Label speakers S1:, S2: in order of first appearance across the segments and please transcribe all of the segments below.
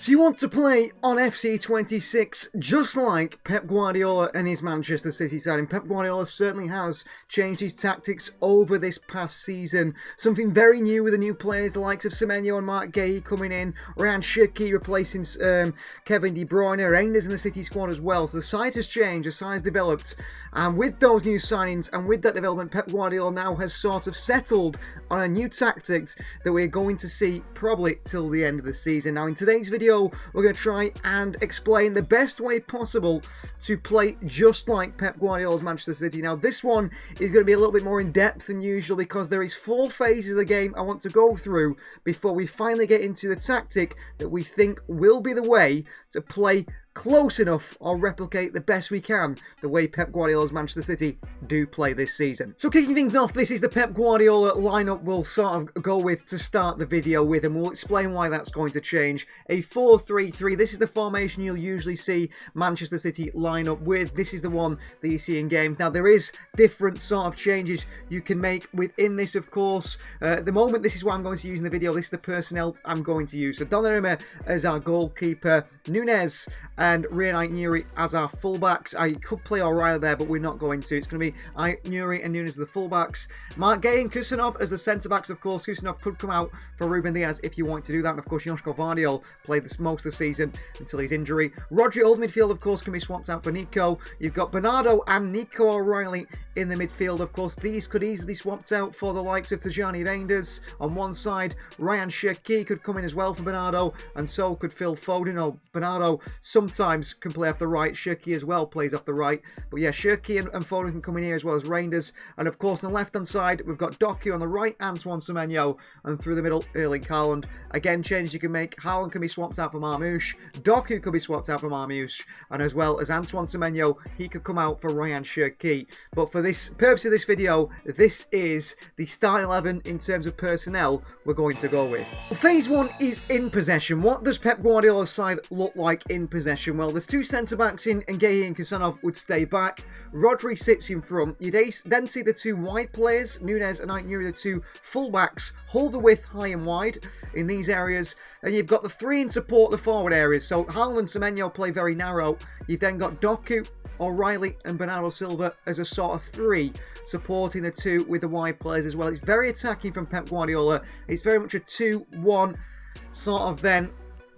S1: If you want to play on FC26 just like Pep Guardiola and his Manchester City side, and Pep Guardiola certainly has changed his tactics over this past season. Something very new with the new players, the likes of Semenyo and Mark Guéhi coming in, Ryan Shirky replacing Kevin De Bruyne, Reinders in the City squad as well. So the side has changed, the side has developed, and with those new signings and with that development, Pep Guardiola now has sort of settled on a new tactic that we're going to see probably till the end of the season. Now in today's video, we're going to try and explain the best way possible to play just like Pep Guardiola's Manchester City. Now this one is going to be a little bit more in depth than usual because there is 4 phases of the game I want to go through before we finally get into the tactic that we think will be the way to play close enough or replicate the best we can the way Pep Guardiola's Manchester City do play this season. So kicking things off, this is the Pep Guardiola lineup we'll sort of go with to start the video with, and we'll explain why that's going to change. A 4-3-3, this is the formation you'll usually see Manchester City line up with. This is the one that you see in games. Now there is different sort of changes you can make within this, of course. At the moment, this is what I'm going to use in the video. This is the personnel I'm going to use. So Donnarumma as our goalkeeper, Nunez and Ryan Aït-Nouri as our fullbacks. I could play O'Reilly there, but we're not going to. It's going to be Aït-Nouri and Nunez as the fullbacks. Mark Guéhi and Kusanov as the centre-backs, of course. Kusanov could come out for Ruben Diaz if you want to do that. And of course, Joško Vardiol played most of the season until his injury. Rodri old midfield, of course, can be swapped out for Nico. You've got Bernardo and Nico O'Reilly in the midfield. Of course, these could easily be swapped out for the likes of Tijani Reinders on one side. Ryan Shirky could come in as well for Bernardo, and so could Phil Foden. Or Bernardo sometimes can play off the right. Shirky as well plays off the right. But yeah, Shirky and Foden can come in here as well as Reinders. And of course, on the left-hand side, we've got Doku on the right, Antoine Semenyo, and through the middle, Erling Haaland. Again, changes you can make. Haaland can be swapped out for Marmoush. Doku could be swapped out for Marmoush. And as well as Antoine Semenyo, he could come out for Ryan Shirky. But for this purpose of this video, this is the starting 11 in terms of personnel we're going to go with. Phase 1 is in possession. What does Pep Guardiola's side look like in possession? Well, there's 2 centre-backs in, and Guéhi and Kusanov would stay back. Rodri sits in front. You then see the 2 wide players, Nunez and Aït-Nouri, the 2 full-backs, hold the width high and wide in these areas. And you've got the 3 in support the forward areas. So Haaland and Semenyo play very narrow. You've then got Doku, O'Reilly and Bernardo Silva as a sort of 3 supporting the 2 with the wide players as well. It's very attacking from Pep Guardiola. It's very much a 2-1 sort of then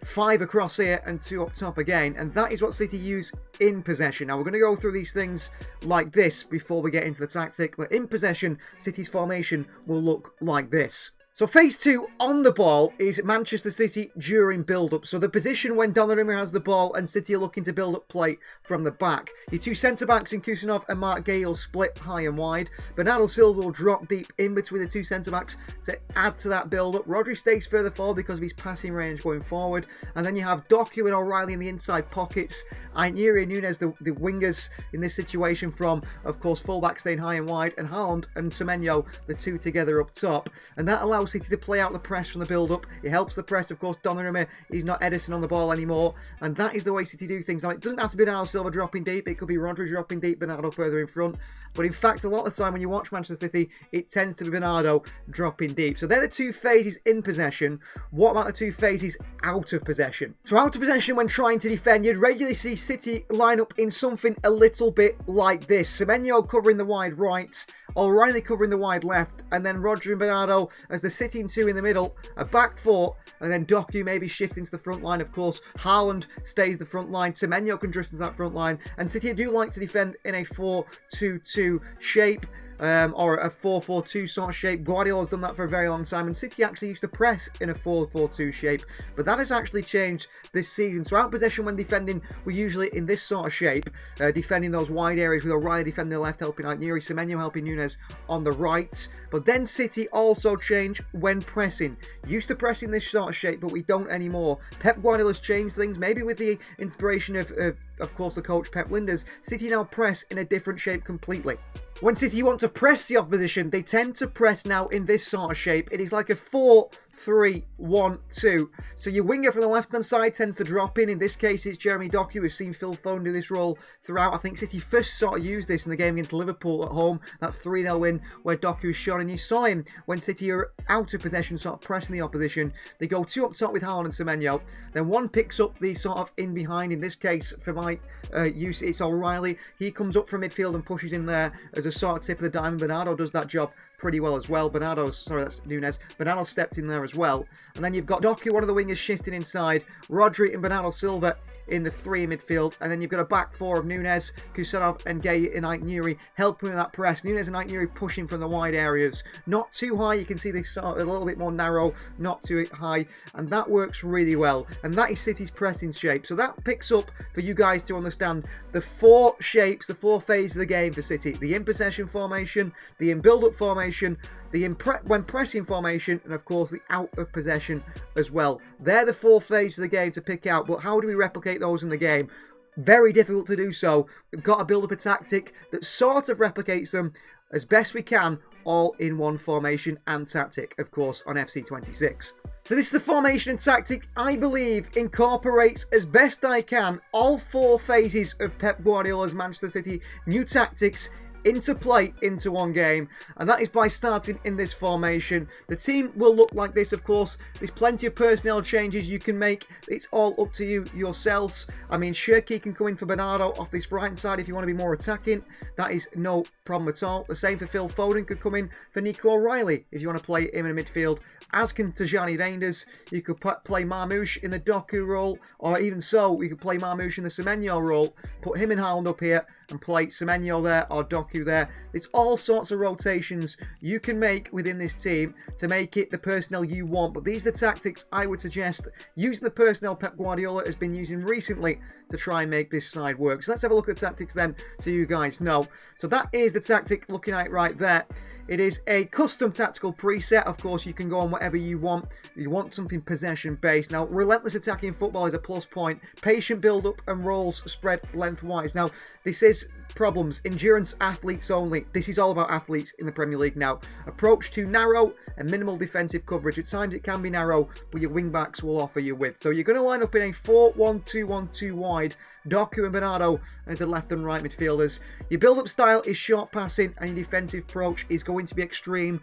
S1: 5 across here and 2 up top again, and that is what City use in possession. Now we're going to go through these things like this before we get into the tactic, but in possession City's formation will look like this. So phase 2 on the ball is Manchester City during build-up. So the position when Donnarumma has the ball and City are looking to build up play from the back. Your 2 centre-backs in Kusanov and Mark Guéhi will split high and wide. Bernardo Silva will drop deep in between the 2 centre-backs to add to that build-up. Rodri stays further forward because of his passing range going forward. And then you have Doku and O'Reilly in the inside pockets. Aït-Nouri and Nunez, the wingers in this situation from, of course, full-back staying high and wide. And Haaland and Semenyo, the 2 together up top. And that allows City to play out the press from the build-up. It helps the press. Of course, Donnarumma is not Edison on the ball anymore, and that is the way City do things. Now, it doesn't have to be Bernardo Silva dropping deep. It could be Rodri dropping deep, Bernardo further in front. But in fact, a lot of the time when you watch Manchester City, it tends to be Bernardo dropping deep. So they're the 2 phases in possession. What about the 2 phases out of possession? So out of possession, when trying to defend, you'd regularly see City line up in something a little bit like this. Semenyo covering the wide right, O'Reilly covering the wide left, and then Rodri and Bernardo as the sitting 2 in the middle, a back 4, and then Doku maybe shifting to the front line. Of course, Haaland stays the front line, Semenyo can drift into that front line, and City do like to defend in a 4-2-2 shape. Or a 4-4-2 sort of shape. Guardiola's done that for a very long time, and City actually used to press in a 4-4-2 shape, but that has actually changed this season. So out of possession when defending, we're usually in this sort of shape, defending those wide areas with O'Reilly defending the left, helping Aït-Nouri, Semenyo helping Nunez on the right. But then City also change when pressing. Used to press in this sort of shape, but we don't anymore. Pep Guardiola's changed things, maybe with the inspiration of course, the coach Pep Linders. City now press in a different shape completely. When City want to press the opposition, they tend to press now in this sort of shape. It is like a 4 4-3-1-2. So your winger from the left-hand side tends to drop in. In this case, it's Jeremy Doku. We've seen Phil Foden do this role throughout. I think City first sort of used this in the game against Liverpool at home, that 3-0 win where Doku shone. And you saw him when City are out of possession, sort of pressing the opposition. They go two up top with Haaland and Semenyo. Then one picks up the sort of in behind. In this case, for my use, it's O'Reilly. He comes up from midfield and pushes in there as a sort of tip of the diamond. Bernardo does that job pretty well as well. That's Nunes. Bernardo stepped in there as well. And then you've got Doku, one of the wingers, shifting inside. Rodri and Bernardo Silva in the three in midfield. And then you've got a back four of Nunes, Kusanov and Gay and Aït-Nouri helping with that press. Nunes and Aït-Nouri pushing from the wide areas. Not too high. You can see this sort of a little bit more narrow, not too high. And that works really well. And that is City's pressing shape. So that picks up for you guys to understand the four shapes, the four phases of the game for City. The in possession formation, the in build-up formation, the when pressing formation, and of course the out of possession as well. They're the four phases of the game to pick out, but how do we replicate those in the game? Very difficult to do so. We've got to build up a tactic that sort of replicates them as best we can, all in one formation and tactic, of course, on FC26. So this is the formation and tactic I believe incorporates as best I can all four phases of Pep Guardiola's Manchester City new tactics into play into one game, and that is by starting in this formation. The team will look like this, of course. There's plenty of personnel changes you can make. It's all up to you yourselves. I mean, Shirky can come in for Bernardo off this right side if you want to be more attacking. That is no problem at all. The same for Phil Foden could come in for Nico O'Reilly if you want to play him in midfield, as can Tajani Reinders. You could play Marmoush in the Doku role, or even so, you could play Marmoush in the Semenyo role, put him and Haaland up here and play Semenyo there or Doku there. It's all sorts of rotations you can make within this team to make it the personnel you want, but these are the tactics I would suggest using the personnel Pep Guardiola has been using recently to try and make this side work. So let's have a look at tactics then so you guys know. So that is the tactic looking at it right there. It is a custom tactical preset. Of course, you can go on whatever you want. You want something possession-based. Now, relentless attacking football is a plus point. Patient build-up and rolls spread lengthwise. Now, this is problems. Endurance athletes only. This is all about athletes in the Premier League now. Approach too narrow and minimal defensive coverage. At times, it can be narrow, but your wing-backs will offer you width. So you're going to line up in a 4-1-2-1-2 wide. Doku and Bernardo as the left and right midfielders. Your build-up style is short passing, and your defensive approach is going to be extreme.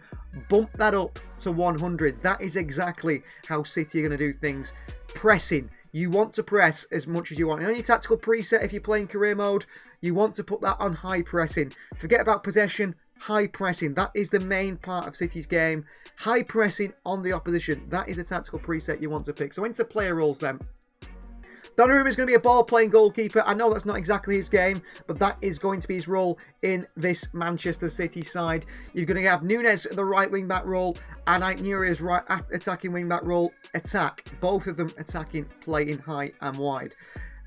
S1: Bump that up to 100. That is exactly how City are going to do things. Pressing. You want to press as much as you want. And on your tactical preset, if you're playing career mode, you want to put that on high pressing. Forget about possession. High pressing. That is the main part of City's game. High pressing on the opposition. That is the tactical preset you want to pick. So into the player roles then. Donnarumma is going to be a ball-playing goalkeeper. I know that's not exactly his game, but that is going to be his role in this Manchester City side. You're going to have Nunes at the right wing-back role and Aït-Nouri right attacking wing-back role. Attack. Both of them attacking, playing high and wide.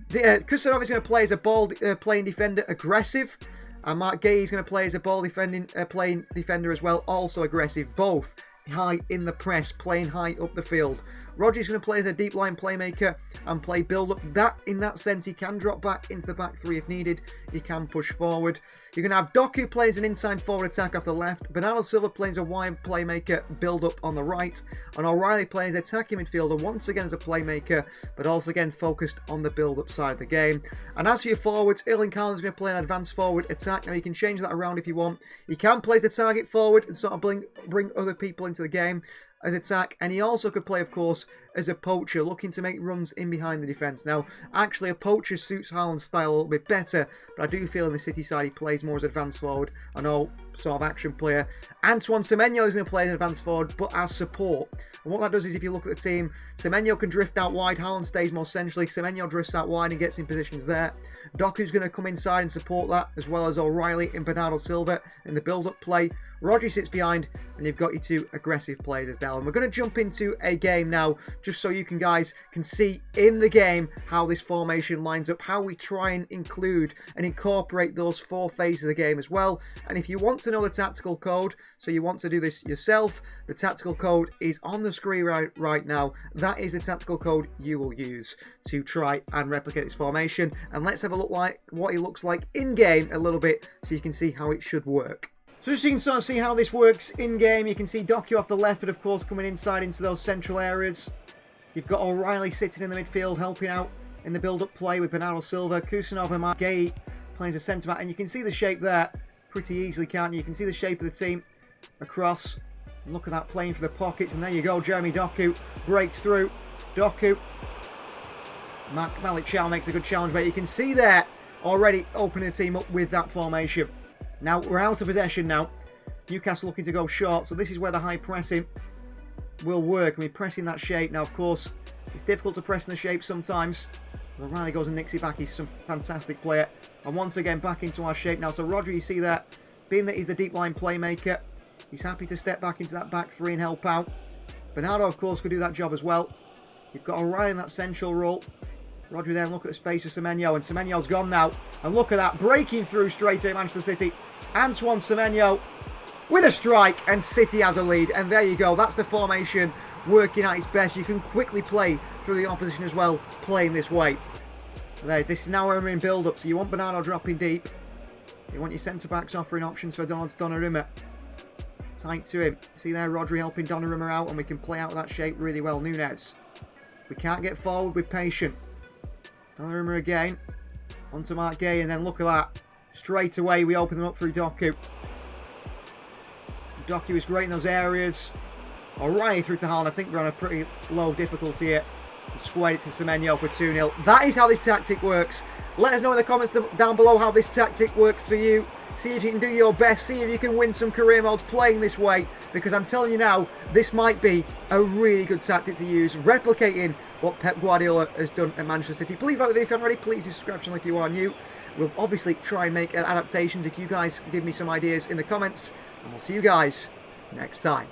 S1: Kusanov is going to play as a ball-playing defender, aggressive. And Mark Gay is going to play as a playing defender as well, also aggressive. Both high in the press, playing high up the field. Rodri's going to play as a deep line playmaker and play build-up. That, in that sense, he can drop back into the back three if needed. He can push forward. You're going to have Doku play as an inside forward attack off the left. Bernardo Silva plays a wide playmaker, build-up on the right. And O'Reilly plays attacking midfielder, once again as a playmaker, but also again focused on the build-up side of the game. And as for your forwards, Erling Haaland is going to play an advanced forward attack. Now, you can change that around if you want. You can play as the target forward and sort of bring other people into the game as attack, and he also could play, of course, as a poacher, looking to make runs in behind the defence. Now, actually, a poacher suits Haaland's style a little bit better, but I do feel in the City side he plays more as advanced forward, an all sort of action player. Antoine Semenyo is going to play as advanced forward, but as support. And what that does is, if you look at the team, Semenyo can drift out wide, Haaland stays more centrally, Semenyo drifts out wide and gets in positions there. Doku's going to come inside and support that, as well as O'Reilly and Bernardo Silva in the build-up play. Rodri sits behind, and you've got your two aggressive players as well. And we're going to jump into a game now, just so you guys can see in the game how this formation lines up, how we try and include and incorporate those four phases of the game as well. And if you want to know the tactical code, so you want to do this yourself, the tactical code is on the screen right now. That is the tactical code you will use to try and replicate this formation. And let's have a look like what it looks like in game a little bit, so you can see how it should work. So just so you can sort of see how this works in-game, you can see Doku off the left, but of course coming inside into those central areas. You've got O'Reilly sitting in the midfield, helping out in the build-up play with Bernardo Silva. Kusanov and Gay playing as a centre-back, and you can see the shape there pretty easily, can't you? You can see the shape of the team across. Look at that, playing for the pockets, and there you go, Jeremy Doku breaks through. Doku. Malik Chow makes a good challenge, but you can see there already opening the team up with that formation. Now, we're out of possession now. Newcastle looking to go short, so this is where the high pressing will work. We're pressing that shape. Now, of course, it's difficult to press in the shape sometimes. O'Reilly goes and nicks it back. He's some fantastic player. And once again, back into our shape now. So, Rodri, you see that, being that he's the deep line playmaker, he's happy to step back into that back three and help out. Bernardo, of course, could do that job as well. You've got O'Reilly in that central role. Rodri then look at the space for Semenyo, and Semenyo's gone now. And look at that, breaking through straight to Manchester City. Antoine Semenyo with a strike, and City have the lead. And there you go, that's the formation working at its best. You can quickly play through the opposition as well, playing this way. There, this is now where we're in build-up, so you want Bernardo dropping deep. You want your centre-backs offering options for Donnarumma. Tight to him. See there, Rodri helping Donnarumma out, and we can play out of that shape really well. Nunez. We can't get forward, we're patient. Donnarumma again. Onto Mark Gay, and then look at that. Straight away, we open them up through Doku. Doku is great in those areas. O'Reilly through to Haaland. I think we're on a pretty low difficulty here. Squared it to Semenyo for 2-0. That is how this tactic works. Let us know in the comments down below how this tactic worked for you. See if you can do your best. See if you can win some career modes playing this way. Because I'm telling you now, this might be a really good tactic to use. Replicating what Pep Guardiola has done at Manchester City. Please like the video if you haven't already. Please do subscribe to the channel if you are new. We'll obviously try and make adaptations if you guys give me some ideas in the comments. And we'll see you guys next time.